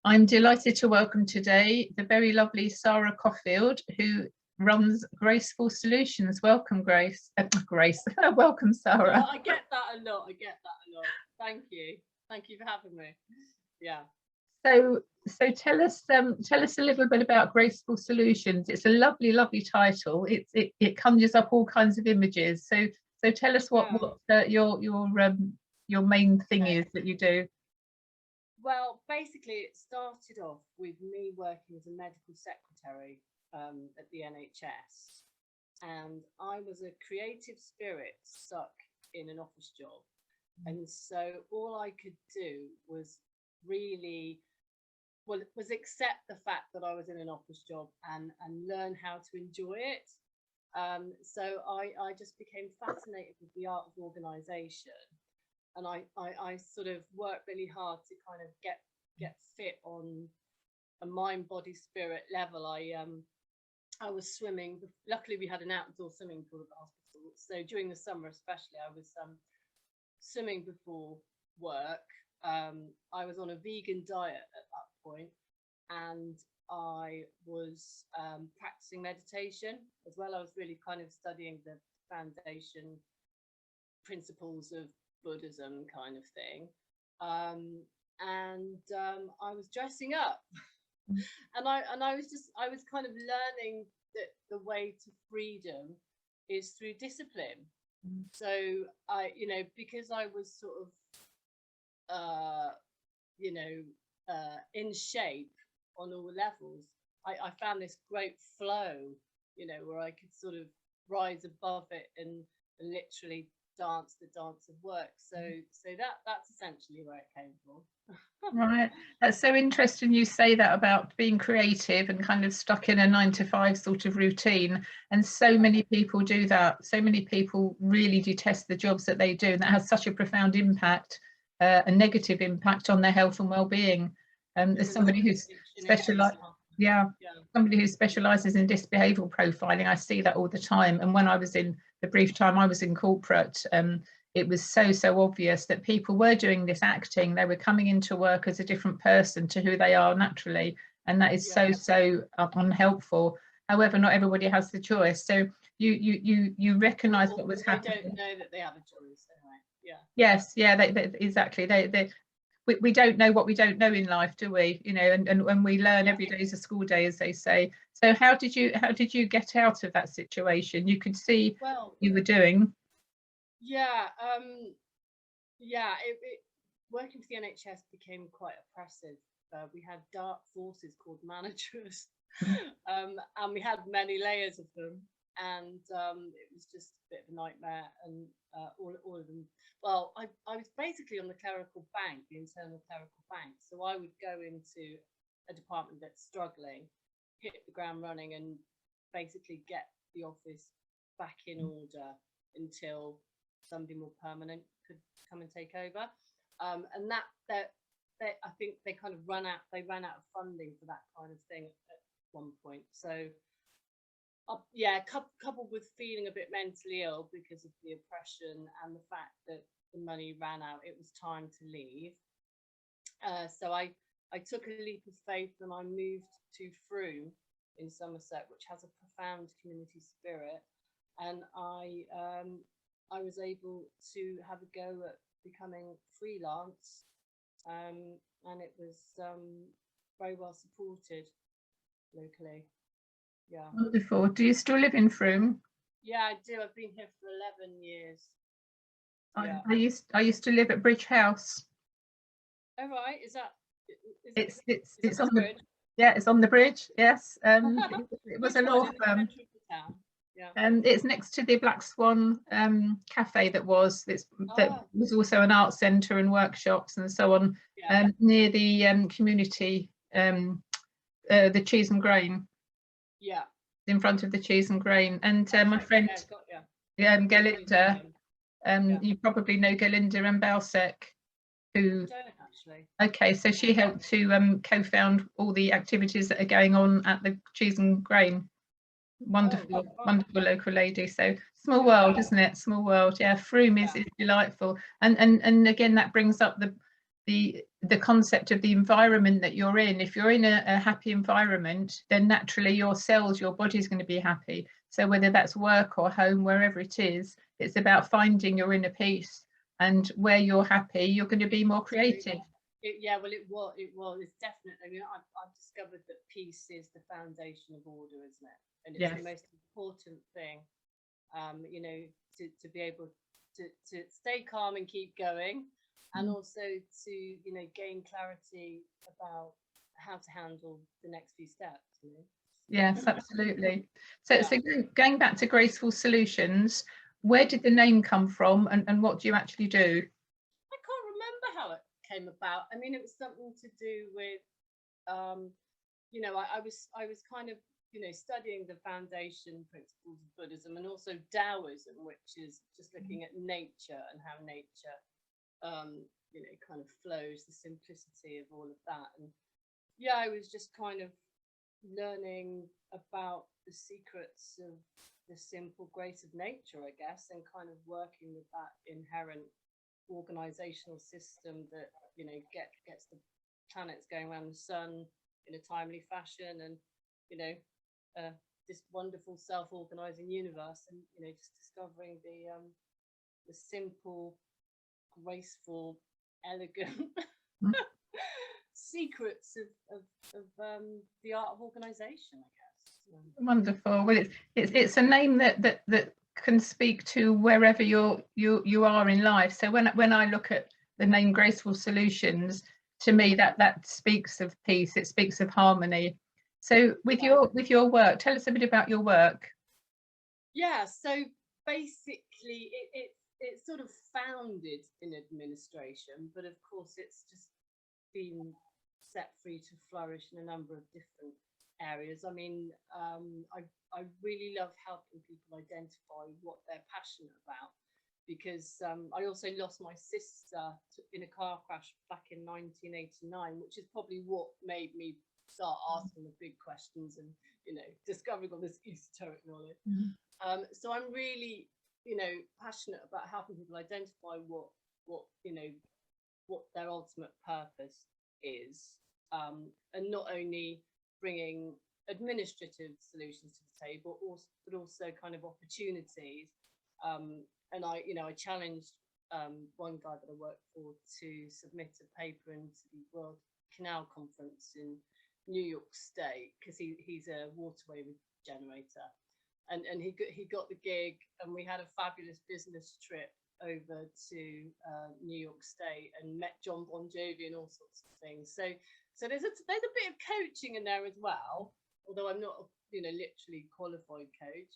I'm delighted to welcome today the very lovely Sara Coffield, who runs Graceful Solutions. Welcome, Grace. Grace. Welcome, Sara. I get that a lot. Thank you. Thank you for having me. Yeah. So tell us a little bit about Graceful Solutions. It's a lovely, lovely title. It conjures up all kinds of images. So tell us what your main thing is that you do. Well, basically, it started off with me working as a medical secretary at the NHS, and I was a creative spirit stuck in an office job, and so all I could do was really was accept the fact that I was in an office job and learn how to enjoy it. So I just became fascinated with the art of organisation. And I sort of worked really hard to kind of get fit on a mind, body, spirit level. I was swimming. Luckily, we had an outdoor swimming pool at the hospital. So during the summer, especially, I was swimming before work. I was on a vegan diet at that point, and I was practicing meditation as well. I was really kind of studying the foundation principles of Buddhism kind of thing, and I was dressing up, and I was kind of learning that the way to freedom is through discipline. So because I was sort of in shape on all levels, I found this great flow, where I could sort of rise above it and literally dance the dance of work. So that's essentially where it came from. Right, that's so interesting you say that about being creative and kind of stuck in a 9-to-5 sort of routine, and so many people do that. So many people really detest the jobs that they do, and that has such a profound impact, a negative impact on their health and well-being. As somebody who's somebody who specializes in disc behavioral profiling, I see that all the time. And when I was in the brief time I was in corporate, it was so obvious that people were doing this acting. They were coming into work as a different person to who they are naturally, and that is so unhelpful. However, not everybody has the choice. So you recognize what was happening. They don't know that they have a choice anyway. Yes, exactly. We don't know what we don't know in life, do we? And when we learn, every day is a school day, as they say. So how did you get out of that situation? You could see you were doing. Working for the NHS became quite oppressive. We had dark forces called managers, and we had many layers of them, and it was just a bit of a nightmare. And all of them. Well, I was basically on the clerical bank, the internal clerical bank. So I would go into a department that's struggling, hit the ground running, and basically get the office back in order until somebody more permanent could come and take over. And that I think they kind of ran out of funding for that kind of thing at one point. So coupled with feeling a bit mentally ill because of the oppression and the fact that the money ran out, it was time to leave. So I took a leap of faith and I moved to Frome in Somerset, which has a profound community spirit, and I was able to have a go at becoming freelance, and it was very well supported locally. Yeah. Wonderful. Do you still live in Frome? Yeah, I do. I've been here for 11 years. Yeah. I used to live at Bridge House. Oh right, is it's on the bridge? Yeah, it's on the bridge. Yes. It was a law firm. It's next to the Black Swan cafe that was also an art centre and workshops and so on, near the community, the Cheese and Grain. Yeah, in front of the Cheese and Grain. And my friend Galinda, you probably know Galinda and Balsec, who I don't actually. Okay, so she helped to co-found all the activities that are going on at the Cheese and Grain. Wonderful, wonderful local lady. So small world, isn't it? Small world. Yeah, Frome is delightful. And again, that brings up the the concept of the environment that you're in. If you're in a happy environment, then naturally your cells, your body's going to be happy. So whether that's work or home, wherever it is, it's about finding your inner peace, and where you're happy, you're going to be more creative. It's definitely, I mean, I've discovered that peace is the foundation of order, isn't it? And it's the most important thing, you know, to be able to stay calm and keep going, and also to, you know, gain clarity about how to handle the next few steps, you know? Yes, absolutely. So going back to Graceful Solutions, where did the name come from, and what do you actually do? I can't remember how it came about. I mean, it was something to do with, you know, I was kind of, you know, studying the foundation principles of Buddhism, and also Taoism, which is just looking at nature and how nature, you know, kind of flows, the simplicity of all of that. And yeah, I was just kind of learning about the secrets of the simple grace of nature, I guess, and kind of working with that inherent organisational system that, you know, gets the planets going around the sun in a timely fashion, and, you know, this wonderful self-organising universe, and, you know, just discovering the simple, graceful, elegant secrets of the art of organisation, I guess. Wonderful. Well, it's a name that can speak to wherever you are in life. So when I look at the name Graceful Solutions, to me that speaks of peace. It speaks of harmony. So with your work, tell us a bit about your work. Yeah. So basically, it's sort of founded in administration, but of course, it's just been set free to flourish in a number of different areas. I mean, I really love helping people identify what they're passionate about, because I also lost my sister in a car crash back in 1989, which is probably what made me start asking the big questions and, you know, discovering all this esoteric knowledge. So I'm really, you know, passionate about helping people identify what you know, what their ultimate purpose is, and not only bringing administrative solutions to the table, but also kind of opportunities. And I challenged one guy that I work for to submit a paper into the World Canal Conference in New York State, because he's a waterway regenerator, and he got the gig, and we had a fabulous business trip over to New York State and met John Bon Jovi and all sorts of things. So there's a bit of coaching in there as well, although I'm not a, you know, literally qualified coach.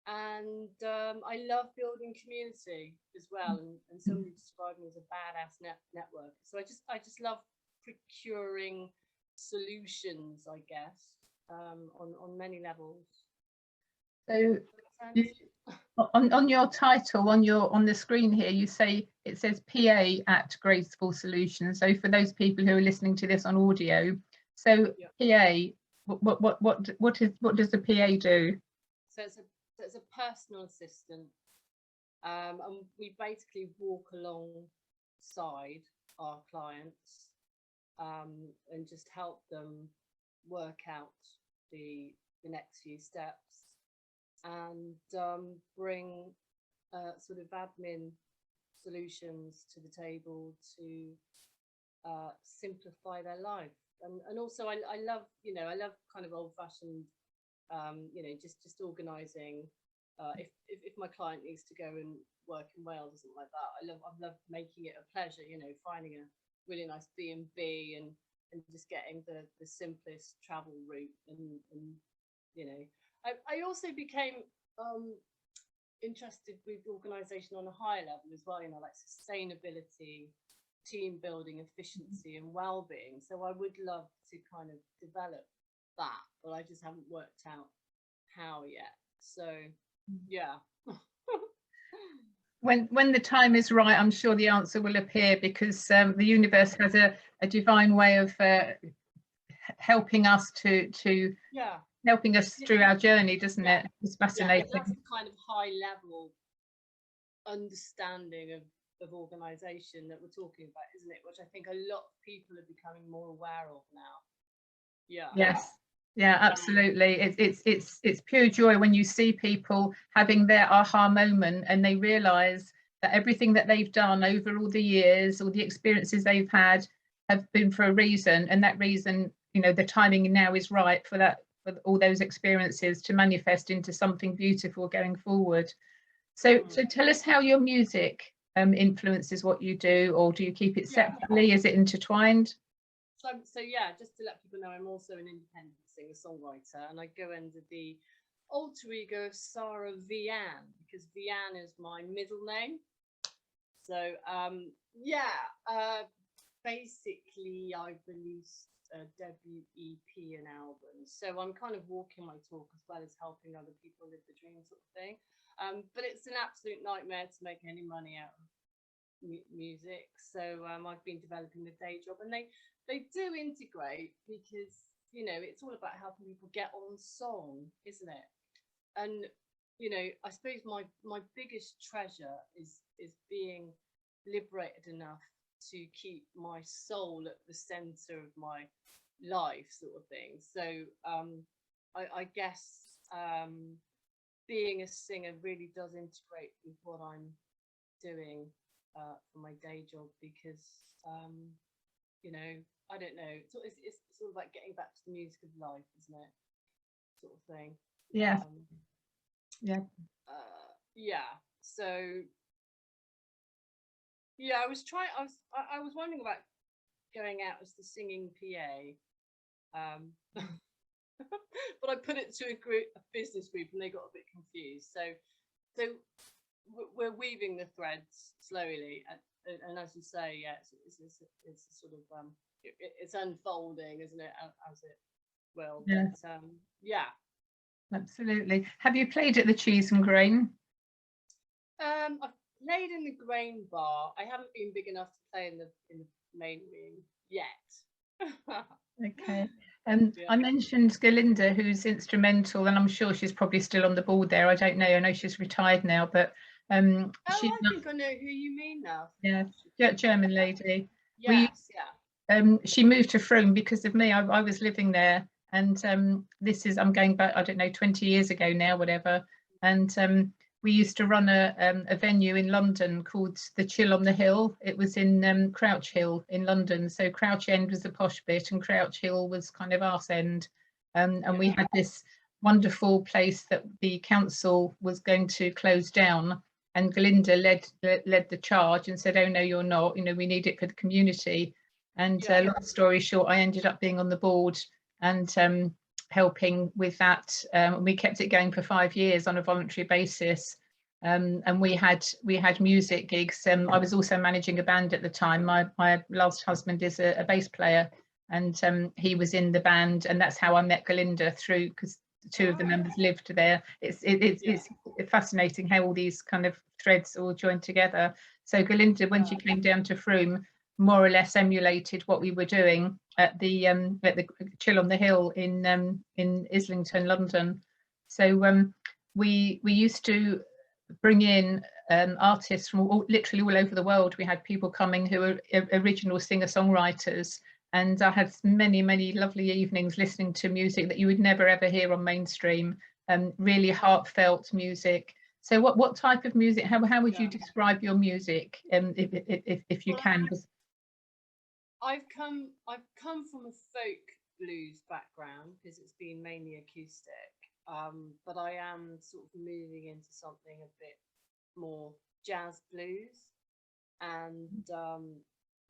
And I love building community as well, and somebody described me as a badass networker. So I just love procuring solutions, I guess, on many levels. So on your title, on the screen here, you say it says PA at Graceful Solutions. So for those people who are listening to this on audio, so PA, what does the PA do? So it's a personal assistant, and we basically walk alongside our clients, and just help them work out the next few steps, and bring sort of admin solutions to the table to simplify their life. And also I love, you know, I love kind of old-fashioned, you know, just organising. If my client needs to go and work in Wales or something like that, I love making it a pleasure, you know, finding a really nice B&B and just getting the simplest travel route, and you know, I also became interested with organisation on a higher level as well, you know, like sustainability, team building, efficiency and well-being. So I would love to kind of develop that, but I just haven't worked out how yet. So yeah. When the time is right, I'm sure the answer will appear, because the universe has a divine way of helping us to helping us through our journey, doesn't it? It's fascinating. That's the kind of high level understanding of of organisation that we're talking about, isn't it? Which I think a lot of people are becoming more aware of now. Yeah. Yes. Yeah, absolutely. It's pure joy when you see people having their aha moment and they realise that everything that they've done over all the years, all the experiences they've had, have been for a reason, and that reason, you know, the timing now is right for that, for all those experiences to manifest into something beautiful going forward. So tell us how your music influences what you do, or do you keep it separately? Is it intertwined? So yeah, just to let people know, I'm also an independent singer-songwriter, and I go under the alter ego of Sara Vian, because Vian is my middle name. So basically I've released a debut EP and album, so I'm kind of walking my talk as well as helping other people live the dream, sort of thing. But it's an absolute nightmare to make any money out of music, so I've been developing the day job, and they do integrate, because, you know, it's all about helping people get on song, isn't it? And, you know, I suppose my biggest treasure is being liberated enough to keep my soul at the center of my life, sort of thing. So I guess being a singer really does integrate with what I'm doing for my day job, because you know, I don't know, it's sort of like getting back to the music of life, isn't it, sort of thing. Yeah. So yeah, I was wondering about going out as the singing PA, but I put it to a business group, and they got a bit confused. So we're weaving the threads slowly, and as you say, yeah, it's sort of it's unfolding, isn't it, as it will. Yeah. But, yeah, Absolutely. Have you played at the Cheese and Grain? I've played in the Grain Bar. I haven't been big enough to play in the main room yet. Okay. I mentioned Galinda, who's instrumental, and I'm sure she's probably still on the board there. I don't know. I know she's retired now, but I think I know who you mean now. Yeah, German lady. Yes, she moved to Frome because of me. I was living there, and I'm going back, I don't know, 20 years ago now, whatever. And we used to run a venue in London called the Chill on the Hill. It was in Crouch Hill in London. So Crouch End was the posh bit, and Crouch Hill was kind of arse end. And we had this wonderful place that the council was going to close down. And Galinda led the charge and said, "Oh no, you're not. You know, we need it for the community." And long story short, I ended up being on the board and helping with that. We kept it going for 5 years on a voluntary basis, and we had music gigs. I was also managing a band at the time. My last husband is a bass player, and he was in the band, and that's how I met Galinda, through, because two of the members lived there. It's fascinating how all these kind of threads all join together. So Galinda, when she came down to Frome, more or less emulated what we were doing at the Chill on the Hill in Islington, London. So we used to bring in artists from literally all over the world. We had people coming who were original singer-songwriters, and I had many lovely evenings listening to music that you would never ever hear on mainstream, really heartfelt music. So what type of music, how would you describe your music, if you can? I've come from a folk blues background, because it's been mainly acoustic, but I am sort of moving into something a bit more jazz blues, and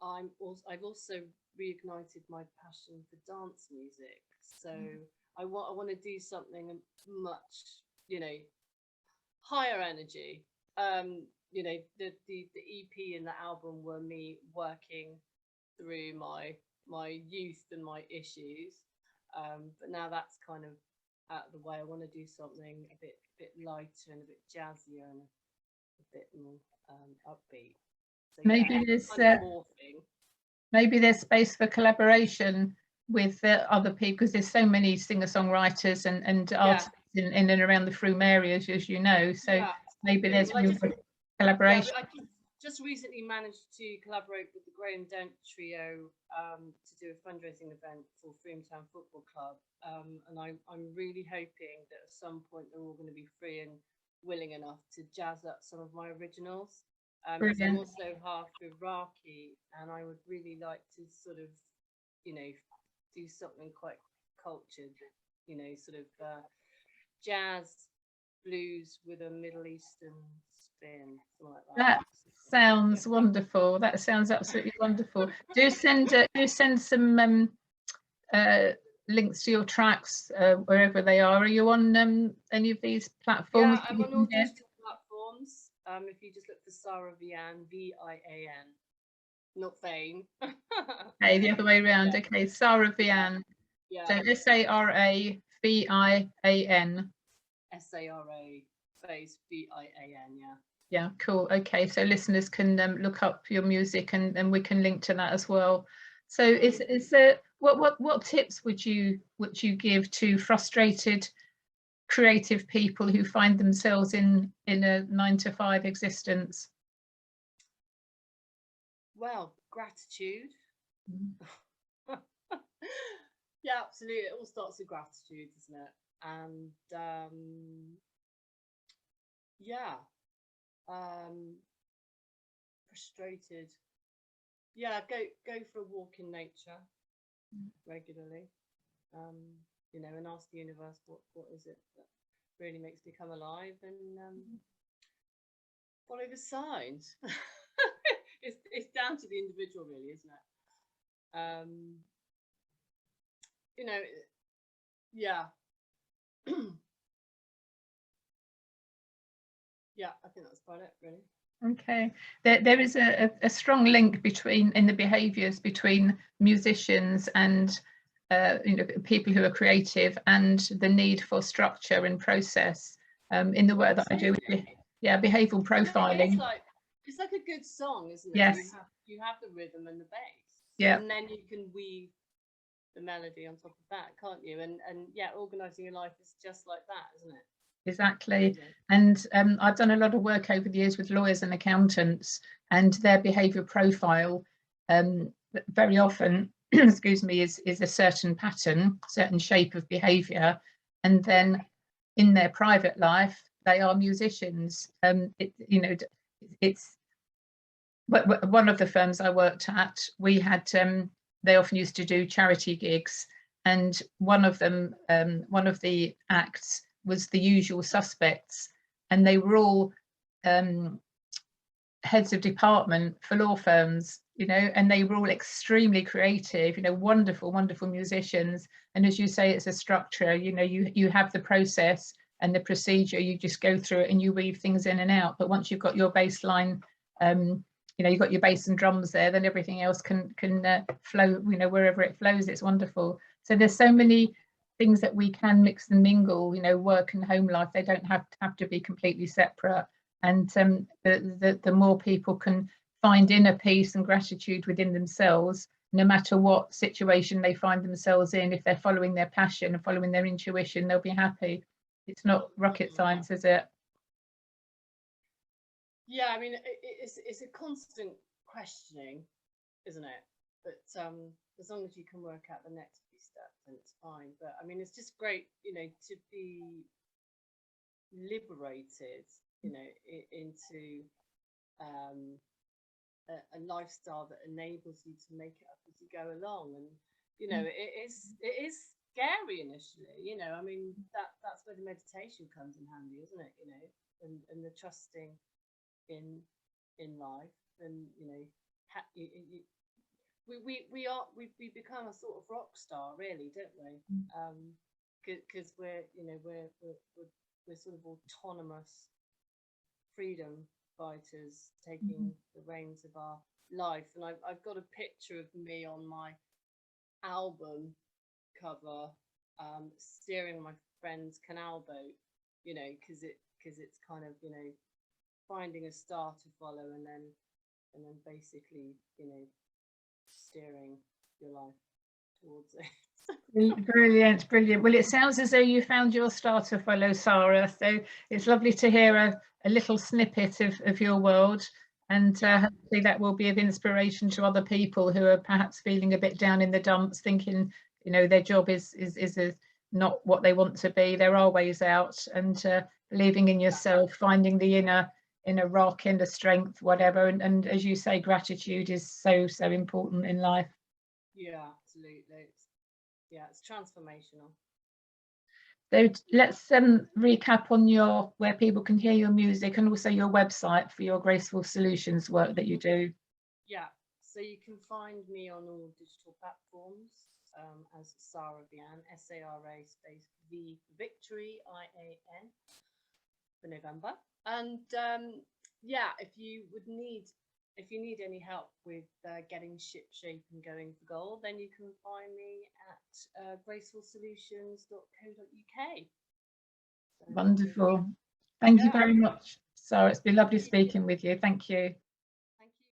I've also reignited my passion for dance music. So I want to do something much, you know, higher energy. You know, the EP and the album were me working through my youth and my issues, but now that's kind of out of the way. I want to do something a bit lighter and a bit jazzier and a bit more upbeat. So maybe there's space for collaboration with other people, because there's so many singer-songwriters and artists in and around the Frome areas, as you know. So maybe there's room for collaboration. just recently managed to collaborate with the Graham Dent Trio to do a fundraising event for Freetown Football Club, and I'm really hoping that at some point they're all going to be free and willing enough to jazz up some of my originals. Because I'm also half Iraqi, and I would really like to sort of, you know, do something quite cultured, you know, sort of jazz blues with a Middle Eastern spin, something like that. That sounds wonderful. That sounds absolutely wonderful. Do send some links to your tracks wherever they are. Are you on any of these platforms? Yeah, I'm on all digital platforms. If you just look for Sara Vian, V-I-A-N, not Fane. Okay, the other way around. Yeah. Okay, Sara Vian. Yeah. So S-A-R-A-V-I-A-N. S-A-R-A space V-I-A-N. Yeah. Yeah, cool. Okay, so listeners can look up your music, and we can link to that as well. So is there what tips would you give to frustrated creative people who find themselves in a 9-to-5 existence? Well, gratitude. Yeah, absolutely. It all starts with gratitude, doesn't it? And yeah, frustrated. Yeah, go for a walk in nature regularly. You know, and ask the universe what is it that really makes me come alive, and follow the signs. It's down to the individual, really, isn't it? You know, yeah. Yeah, I think that's about it, really. Okay, there is a strong link in the behaviours between musicians and you know, people who are creative, and the need for structure and process in the work that I do with behavioural profiling. It's like a good song, isn't it? Yes. You have the rhythm and the bass. Yeah. And then you can weave the melody on top of that, can't you? And yeah, organising your life is just like that, isn't it? Exactly. And I've done a lot of work over the years with lawyers and accountants, and their behaviour profile very often excuse me, is a certain pattern, certain shape of behaviour, and then in their private life they are musicians. You know, it's one of the firms I worked at, we had they often used to do charity gigs, and one of the acts was The Usual Suspects, and they were all heads of department for law firms, you know, and they were all extremely creative, you know, wonderful musicians. And as you say, it's a structure, you know, you have the process and the procedure, you just go through it and you weave things in and out. But once you've got your baseline, you know, you've got your bass and drums there, then everything else can flow, you know, wherever it flows. It's wonderful. So there's so many things that we can mix and mingle, you know, work and home life. They don't have to be completely separate. And the more people can find inner peace and gratitude within themselves, no matter what situation they find themselves in, if they're following their passion and following their intuition, they'll be happy. It's not rocket science, is it? Yeah, I mean, it's a constant questioning, isn't it? But as long as you can work out the next few steps, then it's fine. But I mean, it's just great, you know, to be liberated, you know, into a lifestyle that enables you to make it up as you go along. And you know, it is scary initially, you know. I mean, that's where the meditation comes in handy, isn't it? You know, and the trusting in life, and you know, we become a sort of rock star, really, don't we? Because we're sort of autonomous freedom fighters taking the reins of our life. And I've got a picture of me on my album cover, steering my friend's canal boat, you know, because it's kind of, you know, finding a star to follow, and then basically, you know, steering your life towards it. Brilliant. Well, it sounds as though you found your star to follow, Sara. So it's lovely to hear a little snippet of your world. And hopefully that will be of inspiration to other people who are perhaps feeling a bit down in the dumps, thinking, you know, their job is not what they want to be. There are ways out, and believing in yourself, finding the inner rock, inner strength, whatever. And as you say, gratitude is so important in life. Yeah, absolutely. It's transformational. So let's recap on where people can hear your music, and also your website for your Graceful Solutions work that you do. Yeah, so you can find me on all digital platforms as Sara Vian, SARA space V Victory IAN for November. And yeah, if you need any help with getting ship shape and going for gold, then you can find me at gracefulsolutions.co.uk. Wonderful. Thank you very much, Sara. It's been lovely speaking with you. Thank you.